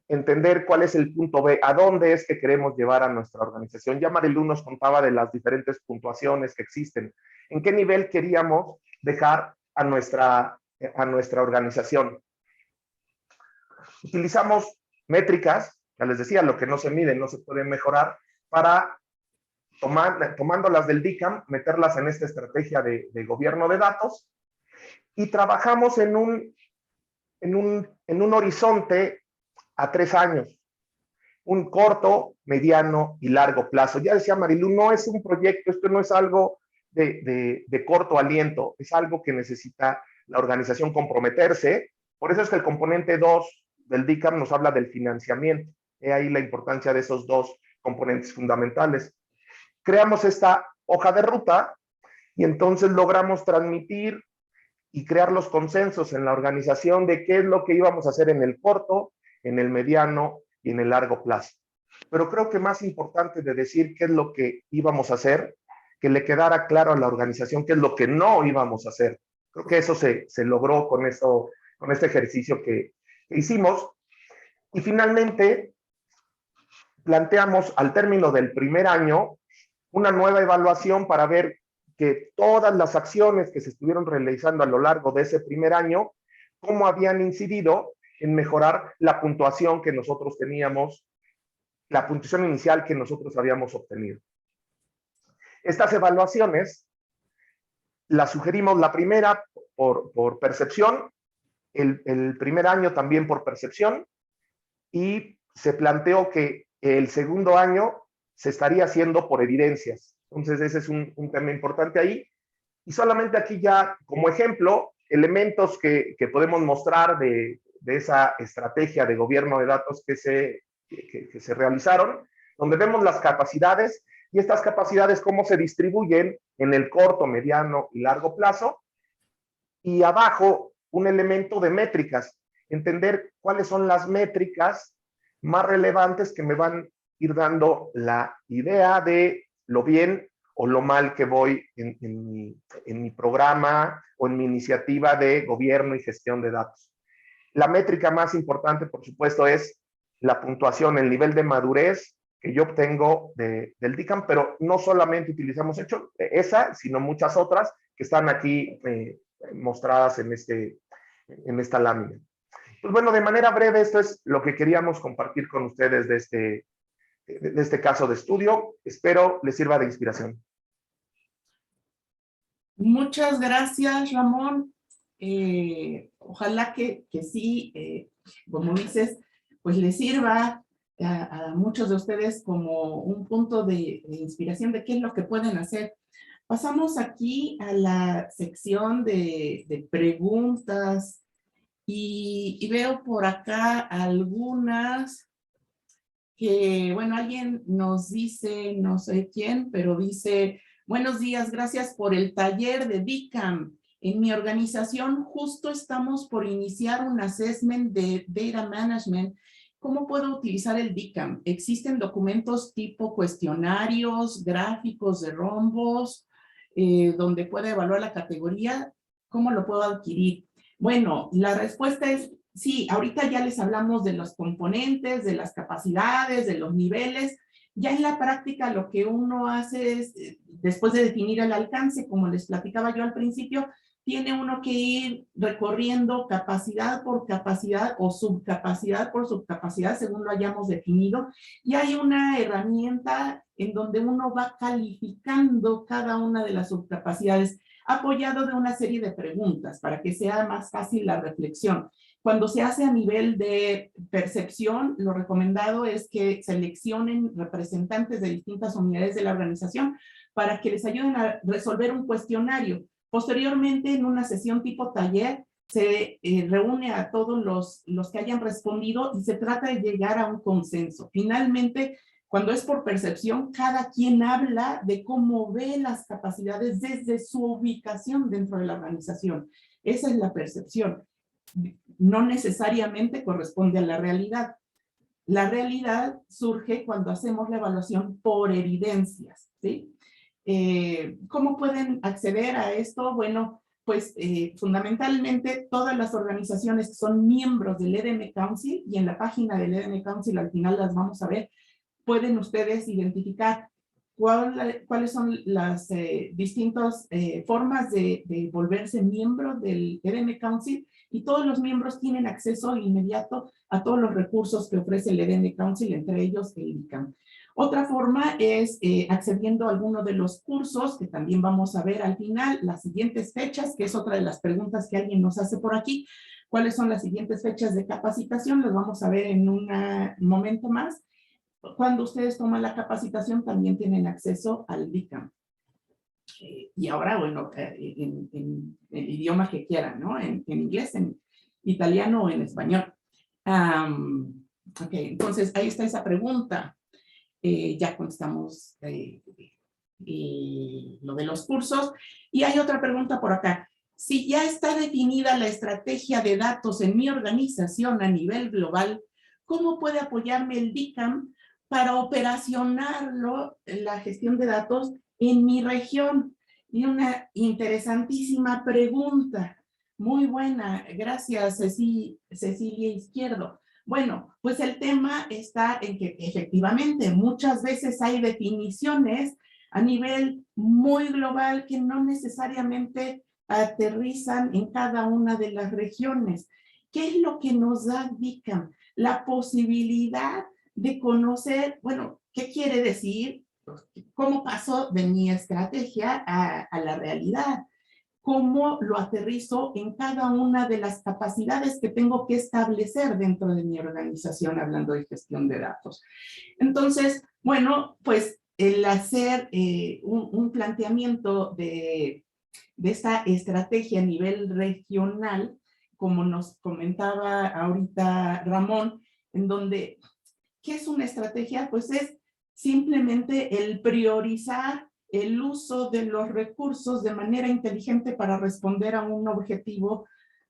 entender cuál es el punto B, a dónde es que queremos llevar a nuestra organización. Ya Marilu nos contaba de las diferentes puntuaciones que existen. ¿En qué nivel queríamos dejar a nuestra organización? Utilizamos métricas, ya les decía, lo que no se mide no se puede mejorar, para tomándolas del DICAM, meterlas en esta estrategia de gobierno de datos, y trabajamos en un horizonte a 3 años, un corto, mediano y largo plazo. Ya decía Marilu, no es un proyecto, esto no es algo de corto aliento, es algo que necesita la organización comprometerse. Por eso es que el componente 2 del DICAM nos habla del financiamiento. He ahí la importancia de esos 2 componentes fundamentales. Creamos esta hoja de ruta y entonces logramos transmitir y crear los consensos en la organización de qué es lo que íbamos a hacer en el corto, en el mediano y en el largo plazo. Pero creo que más importante de decir qué es lo que íbamos a hacer, que le quedara claro a la organización qué es lo que no íbamos a hacer. Creo que eso se logró con este ejercicio que hicimos. Y finalmente, planteamos al término del primer año una nueva evaluación para ver que todas las acciones que se estuvieron realizando a lo largo de ese primer año, cómo habían incidido en mejorar la puntuación que nosotros teníamos, la puntuación inicial que nosotros habíamos obtenido. Estas evaluaciones las sugerimos, la primera por percepción, el primer año también por percepción, y se planteó que el segundo año se estaría haciendo por evidencias. Entonces ese es un tema importante ahí. Y solamente aquí ya como ejemplo, elementos que podemos mostrar de esa estrategia de gobierno de datos que se realizaron, donde vemos las capacidades y estas capacidades cómo se distribuyen en el corto, mediano y largo plazo. Y abajo un elemento de métricas, entender cuáles son las métricas más relevantes que me van a ir dando la idea de lo bien o lo mal que voy en mi programa o en mi iniciativa de gobierno y gestión de datos. La métrica más importante, por supuesto, es la puntuación, el nivel de madurez que yo obtengo del DICAM, pero no solamente utilizamos esa, sino muchas otras que están aquí mostradas en esta lámina. Pues bueno, de manera breve, esto es lo que queríamos compartir con ustedes de este caso de estudio. Espero les sirva de inspiración. Muchas gracias, Ramón. Ojalá que sí, como dices, pues les sirva a muchos de ustedes como un punto de inspiración de qué es lo que pueden hacer. Pasamos aquí a la sección de preguntas y veo por acá algunas que, bueno, alguien nos dice, no sé quién, pero dice: buenos días, gracias por el taller de DICAM. En mi organización justo estamos por iniciar un assessment de data management. ¿Cómo puedo utilizar el DICAM? ¿Existen documentos tipo cuestionarios, gráficos de rombos, donde pueda evaluar la categoría? ¿Cómo lo puedo adquirir? Bueno, la respuesta es sí. Ahorita ya les hablamos de los componentes, de las capacidades, de los niveles. Ya en la práctica lo que uno hace es, después de definir el alcance, como les platicaba yo al principio, tiene uno que ir recorriendo capacidad por capacidad o subcapacidad por subcapacidad, según lo hayamos definido. Y hay una herramienta en donde uno va calificando cada una de las subcapacidades, apoyado de una serie de preguntas para que sea más fácil la reflexión. Cuando se hace a nivel de percepción, lo recomendado es que seleccionen representantes de distintas unidades de la organización para que les ayuden a resolver un cuestionario. Posteriormente, en una sesión tipo taller, se reúne a todos los que hayan respondido y se trata de llegar a un consenso. Finalmente, cuando es por percepción, cada quien habla de cómo ve las capacidades desde su ubicación dentro de la organización. Esa es la percepción. No necesariamente corresponde a la realidad. La realidad surge cuando hacemos la evaluación por evidencias, ¿sí? ¿Cómo pueden acceder a esto? Bueno, pues fundamentalmente todas las organizaciones que son miembros del EDM Council, y en la página del EDM Council al final las vamos a ver, pueden ustedes identificar cuáles son las distintas formas de volverse miembro del EDM Council, y todos los miembros tienen acceso inmediato a todos los recursos que ofrece el EDM Council, entre ellos el DICAM. Otra forma es accediendo a alguno de los cursos, que también vamos a ver al final, las siguientes fechas, que es otra de las preguntas que alguien nos hace por aquí. ¿Cuáles son las siguientes fechas de capacitación? Las vamos a ver en un momento más. Cuando ustedes toman la capacitación, también tienen acceso al DICAM. Y ahora, bueno, en el idioma que quieran, ¿no? En inglés, en italiano o en español. Ok, entonces ahí está esa pregunta. Ya contestamos lo de los cursos. Y hay otra pregunta por acá. Si ya está definida la estrategia de datos en mi organización a nivel global, ¿cómo puede apoyarme el DICAM para operacionarlo, la gestión de datos, en mi región? Y una interesantísima pregunta. Muy buena, gracias Cecilia Izquierdo. Bueno, pues el tema está en que efectivamente muchas veces hay definiciones a nivel muy global que no necesariamente aterrizan en cada una de las regiones. ¿Qué es lo que nos da DICAM? La posibilidad de conocer, bueno, ¿qué quiere decir? ¿Cómo pasó de mi estrategia a la realidad? ¿Cómo lo aterrizo en cada una de las capacidades que tengo que establecer dentro de mi organización, hablando de gestión de datos? Entonces, bueno, pues el hacer un planteamiento de esta estrategia a nivel regional, como nos comentaba ahorita Ramón, en donde, ¿qué es una estrategia? Pues es simplemente el priorizar el uso de los recursos de manera inteligente para responder a un objetivo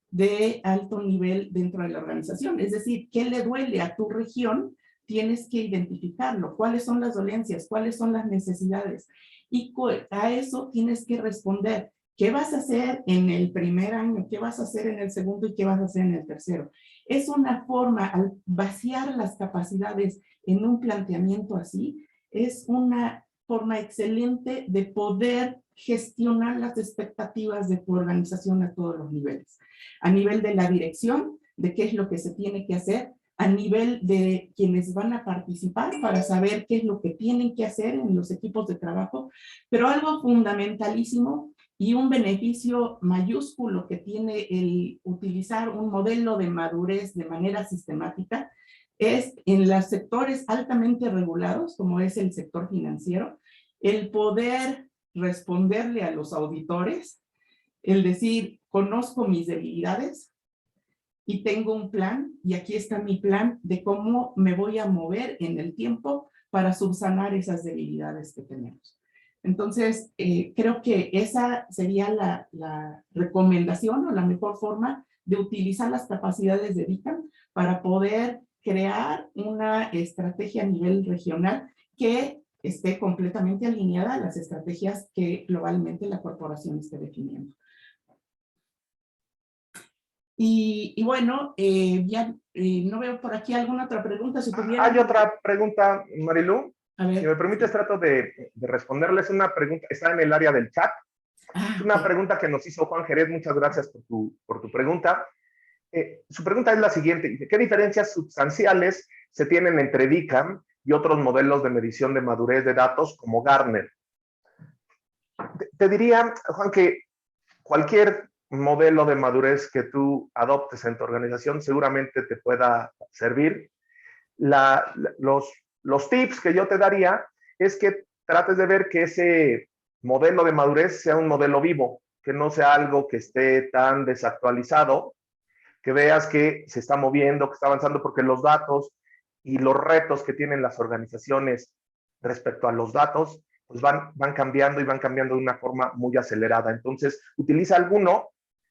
de alto nivel dentro de la organización. Es decir, ¿qué le duele a tu región? Tienes que identificarlo. ¿Cuáles son las dolencias? ¿Cuáles son las necesidades? Y a eso tienes que responder. ¿Qué vas a hacer en el primer año? ¿Qué vas a hacer en el segundo? ¿Y qué vas a hacer en el tercero? Es una forma, al vaciar las capacidades en un planteamiento así, es una forma excelente de poder gestionar las expectativas de tu organización a todos los niveles. A nivel de la dirección, de qué es lo que se tiene que hacer, a nivel de quienes van a participar para saber qué es lo que tienen que hacer en los equipos de trabajo, pero algo fundamentalísimo y un beneficio mayúsculo que tiene el utilizar un modelo de madurez de manera sistemática es en los sectores altamente regulados, como es el sector financiero, el poder responderle a los auditores, el decir, conozco mis debilidades y tengo un plan, y aquí está mi plan de cómo me voy a mover en el tiempo para subsanar esas debilidades que tenemos. Entonces, creo que esa sería la recomendación o la mejor forma de utilizar las capacidades de DICAM para poder crear una estrategia a nivel regional que esté completamente alineada a las estrategias que globalmente la corporación esté definiendo. Y bueno, ya no veo por aquí alguna otra pregunta. Si tuviera... Hay otra pregunta, Marilu. A ver. Si me permites, trato de responderles una pregunta. Está en el área del chat. Es una pregunta que nos hizo Juan Jerez. Muchas gracias por tu pregunta. Su pregunta es la siguiente. ¿Qué diferencias sustanciales se tienen entre DICAM y otros modelos de medición de madurez de datos como Gartner? Te diría, Juan, que cualquier modelo de madurez que tú adoptes en tu organización seguramente te pueda servir. Los tips que yo te daría es que trates de ver que ese modelo de madurez sea un modelo vivo, que no sea algo que esté tan desactualizado, que veas que se está moviendo, que está avanzando, porque los datos y los retos que tienen las organizaciones respecto a los datos, pues van cambiando y van cambiando de una forma muy acelerada. Entonces, utiliza alguno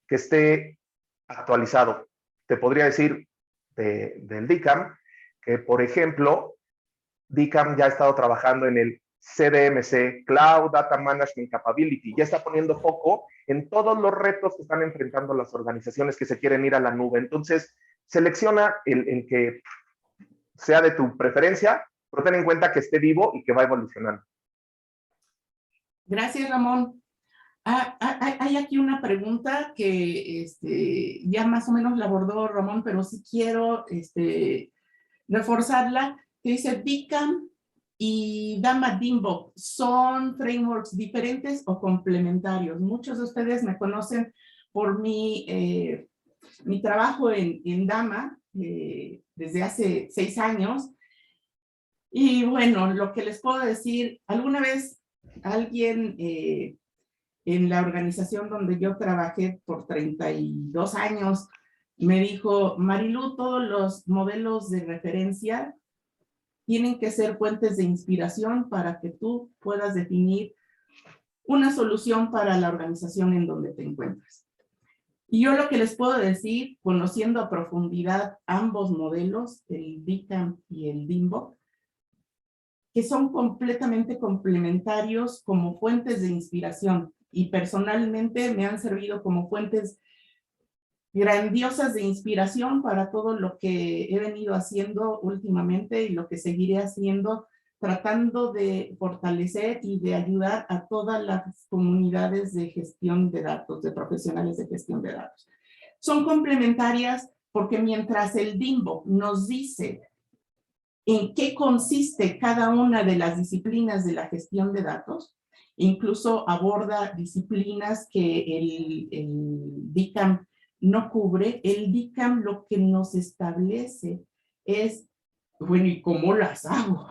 que esté actualizado. Te podría decir del DICAM que, por ejemplo, DICAM ya ha estado trabajando en el CDMC, Cloud Data Management Capability, ya está poniendo foco en todos los retos que están enfrentando las organizaciones que se quieren ir a la nube. Entonces, selecciona el que sea de tu preferencia, pero ten en cuenta que esté vivo y que va evolucionando. Gracias, Ramón. Hay aquí una pregunta que ya más o menos la abordó Ramón, pero sí quiero reforzarla, que dice DICAM y DAMA-DIMBOK, ¿son frameworks diferentes o complementarios? Muchos de ustedes me conocen por mi trabajo en DAMA desde hace 6 años. Y bueno, lo que les puedo decir, alguna vez alguien en la organización donde yo trabajé por 32 años me dijo, Marilu, todos los modelos de referencia tienen que ser fuentes de inspiración para que tú puedas definir una solución para la organización en donde te encuentras. Y yo lo que les puedo decir, conociendo a profundidad ambos modelos, el DICAM y el DIMBOK, que son completamente complementarios como fuentes de inspiración y personalmente me han servido como fuentes grandiosas de inspiración para todo lo que he venido haciendo últimamente y lo que seguiré haciendo, tratando de fortalecer y de ayudar a todas las comunidades de gestión de datos, de profesionales de gestión de datos. Son complementarias porque mientras el DIMBOK nos dice en qué consiste cada una de las disciplinas de la gestión de datos, incluso aborda disciplinas que el DICAM no cubre. El DICAM lo que nos establece es, bueno, ¿y cómo las hago?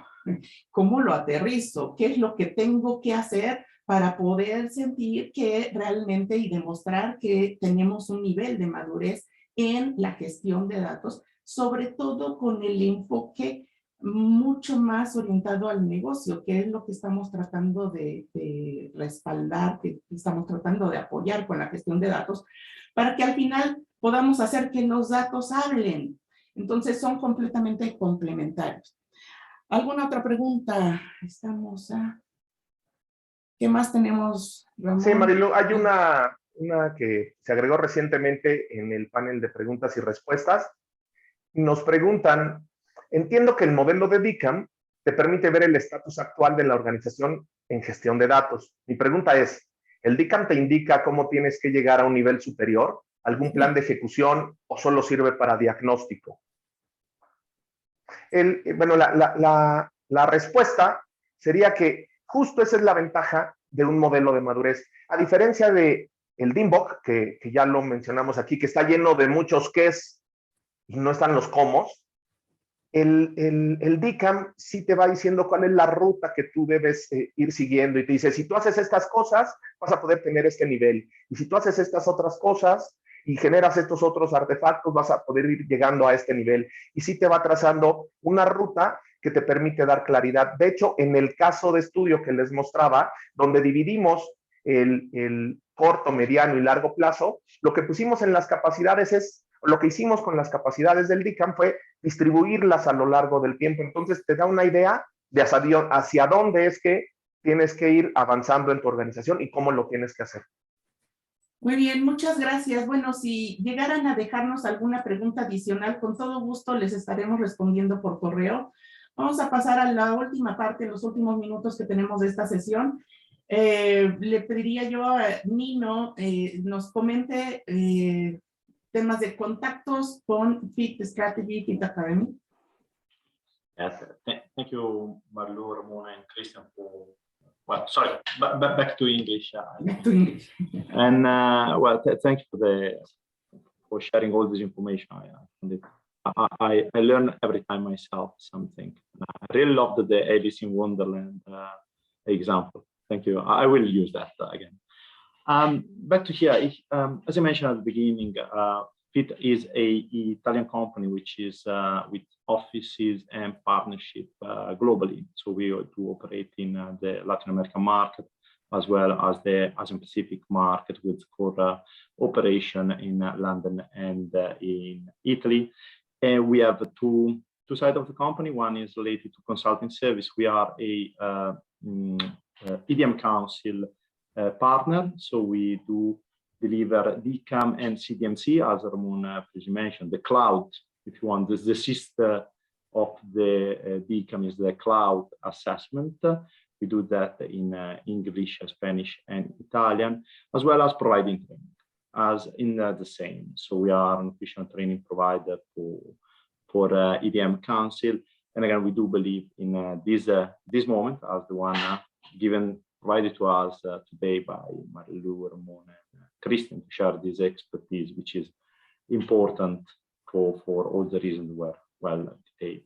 ¿Cómo lo aterrizo? ¿Qué es lo que tengo que hacer para poder sentir que realmente y demostrar que tenemos un nivel de madurez en la gestión de datos, sobre todo con el enfoque mucho más orientado al negocio, que es lo que estamos tratando de respaldar, que estamos tratando de apoyar con la gestión de datos, para que al final podamos hacer que los datos hablen. Entonces son completamente complementarios. ¿Alguna otra pregunta? ¿Qué más tenemos, Ramón? Sí, Marilu, hay una que se agregó recientemente en el panel de preguntas y respuestas. Nos preguntan, entiendo que el modelo de DICAM te permite ver el estatus actual de la organización en gestión de datos. Mi pregunta es, ¿el DICAM te indica cómo tienes que llegar a un nivel superior? ¿Algún plan de ejecución o solo sirve para diagnóstico? Bueno, la respuesta sería que justo esa es la ventaja de un modelo de madurez. A diferencia de el DIMBOK, que ya lo mencionamos aquí, que está lleno de muchos qués y no están los cómo, el DICAM sí te va diciendo cuál es la ruta que tú debes ir siguiendo y te dice, si tú haces estas cosas, vas a poder tener este nivel. Y si tú haces estas otras cosas y generas estos otros artefactos, vas a poder ir llegando a este nivel. Y sí te va trazando una ruta que te permite dar claridad. De hecho, en el caso de estudio que les mostraba, donde dividimos el corto, mediano y largo plazo, lo que pusimos en las capacidades es, lo que hicimos con las capacidades del DICAM fue distribuirlas a lo largo del tiempo. Entonces te da una idea de hacia dónde es que tienes que ir avanzando en tu organización y cómo lo tienes que hacer. Muy bien, muchas gracias. Bueno, si llegaran a dejarnos alguna pregunta adicional, con todo gusto les estaremos respondiendo por correo. Vamos a pasar a la última parte, los últimos minutos que tenemos de esta sesión. Le pediría yo a Nino nos comente temas de contactos con Fit Strategy, Fit Academy. Yes, thank you, Marilu, Ramona, and Christian for. Well, sorry, back to English. Back to English. And well, thank you for sharing all this information. I learn every time myself something. I really loved the Alice in Wonderland example. Thank you. I will use that again. Back to here, as I mentioned at the beginning, FIT is an Italian company which is with offices and partnership globally. So we do operate in the Latin American market as well as the Asian Pacific market with core operation in London and in Italy. And we have two sides of the company. One is related to consulting service. We are a EDM Council partner, so we do deliver DCAM and CDMC, as Ramon previously mentioned. The cloud, if you want, the sister of the DCAM is the cloud assessment. We do that in English, Spanish, and Italian, as well as providing training, as in the same. So we are an official training provider for EDM Council. And again, we do believe in this moment as the one provided to us today by Marilu, Ramon, and Christian to share this expertise, which is important for all the reasons were well detailed.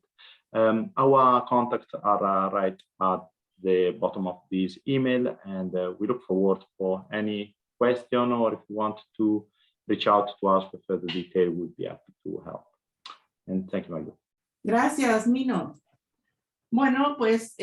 Our contacts are right at the bottom of this email, and we look forward for any question, or if you want to reach out to us for further detail, we'll be happy to help. And thank you, Marilu. Gracias, Nino. Bueno, pues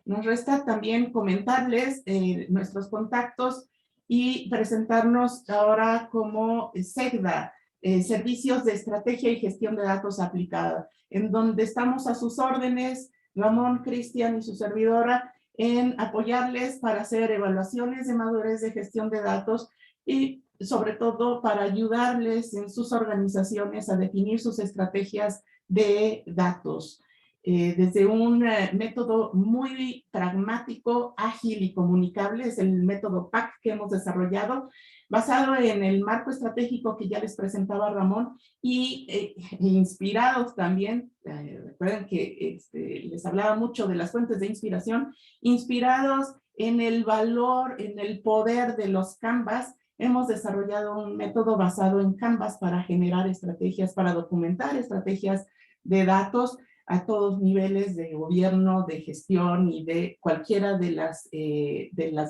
nos resta también comentarles nuestros contactos y presentarnos ahora como SEGDA, Servicios de Estrategia y Gestión de Datos Aplicada, en donde estamos a sus órdenes, Ramón, Cristian y su servidora, en apoyarles para hacer evaluaciones de madurez de gestión de datos y sobre todo para ayudarles en sus organizaciones a definir sus estrategias de datos. Desde un método muy pragmático, ágil y comunicable, es el método PAC que hemos desarrollado, basado en el marco estratégico que ya les presentaba Ramón y inspirados también, recuerden que les hablaba mucho de las fuentes de inspiración, inspirados en el valor, en el poder de los Canvas. Hemos desarrollado un método basado en Canvas para generar estrategias, para documentar estrategias de datos a todos niveles de gobierno, de gestión y de cualquiera de las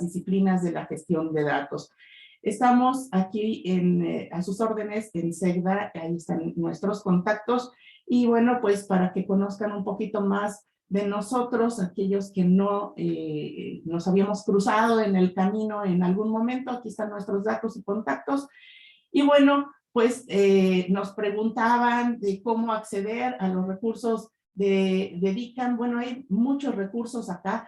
disciplinas de la gestión de datos. Estamos aquí a sus órdenes en SEGDA, ahí están nuestros contactos. Y bueno, pues para que conozcan un poquito más de nosotros, aquellos que no nos habíamos cruzado en el camino en algún momento, aquí están nuestros datos y contactos. Y bueno, pues nos preguntaban de cómo acceder a los recursos de DICAM. Bueno, hay muchos recursos acá.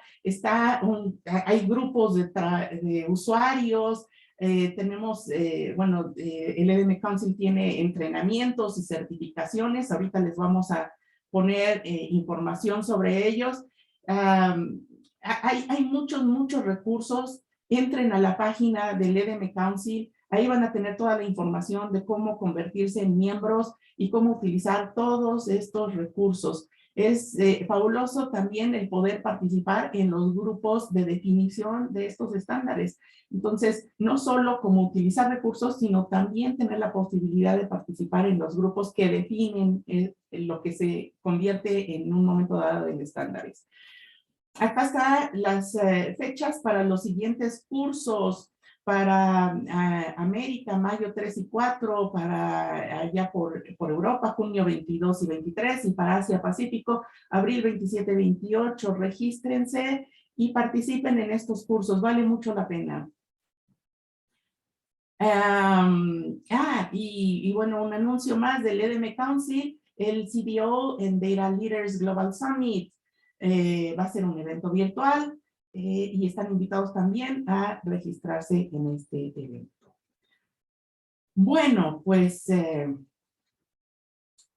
Hay grupos de usuarios. Tenemos, bueno, el EDM Council tiene entrenamientos y certificaciones. Ahorita les vamos a poner información sobre ellos. Hay muchos recursos. Entren a la página del EDM Council. Ahí van a tener toda la información de cómo convertirse en miembros y cómo utilizar todos estos recursos. Es fabuloso también el poder participar en los grupos de definición de estos estándares. Entonces, no solo como utilizar recursos, sino también tener la posibilidad de participar en los grupos que definen lo que se convierte en un momento dado en estándares. Acá están las fechas para los siguientes cursos. Para América, mayo 3 y 4, para allá por Europa, junio 22 y 23, y para Asia Pacífico, abril 27 y 28. Regístrense y participen en estos cursos, vale mucho la pena. Y bueno, un anuncio más del EDM Council, el CDO en Data Leaders Global Summit va a ser un evento virtual. Y están invitados también a registrarse en este evento. Bueno, pues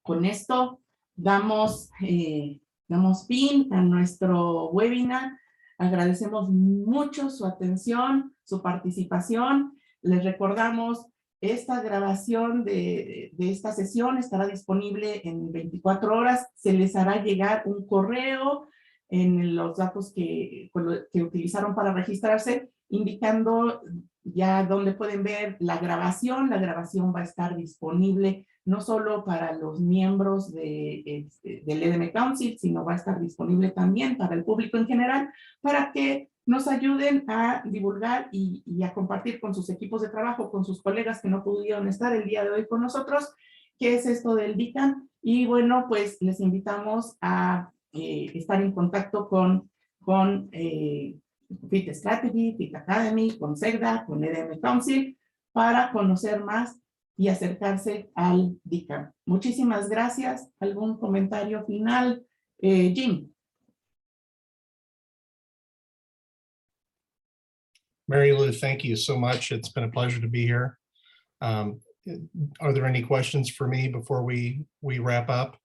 con esto damos fin a nuestro webinar. Agradecemos mucho su atención, su participación. Les recordamos, esta grabación de esta sesión estará disponible en 24 horas. Se les hará llegar un correo en los datos que utilizaron para registrarse, indicando ya dónde pueden ver la grabación. La grabación va a estar disponible no solo para los miembros del EDM Council, sino va a estar disponible también para el público en general, para que nos ayuden a divulgar y a compartir con sus equipos de trabajo, con sus colegas que no pudieron estar el día de hoy con nosotros, qué es esto del DICAM. Y bueno, pues les invitamos a estar en contacto con Fit Strategy, Fit Academy, con SEGDA, con EDM Council, para conocer más y acercarse al DICAM. Muchísimas gracias. ¿Algún comentario final? Jim. Mary Lou, thank you so much. It's been a pleasure to be here. Are there any questions for me before we wrap up?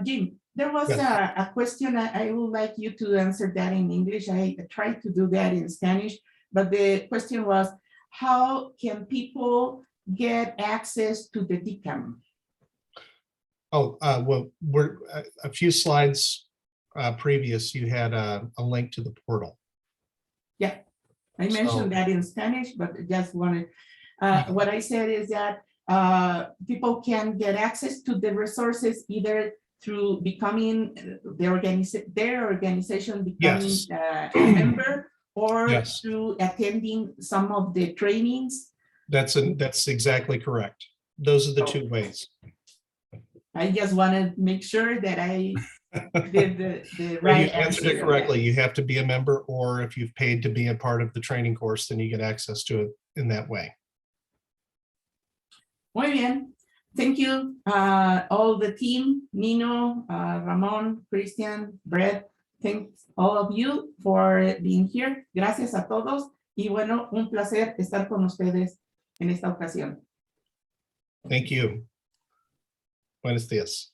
Jim, there was Yes. a question. I would like you to answer that in English. I tried to do that in Spanish, but the question was, how can people get access to the DICAM? Oh, well, we're a few slides previous, you had a link to the portal. Yeah, I mentioned that in Spanish, but just wanted, what I said is that people can get access to the resources either through becoming their organization becoming Yes. A member, or Yes. through attending some of the trainings. That's exactly correct. Those are the two ways. I just want to make sure that I did the You right answered it answer. correctly. You have to be a member, or if you've paid to be a part of the training course, then you get access to it in that way. Muy bien. Thank you, all the team, Nino, Ramon, Christian, Brett. Thanks all of you for being here. Gracias a todos. Y bueno, un placer estar con ustedes en esta ocasión. Thank you. Buenos dias.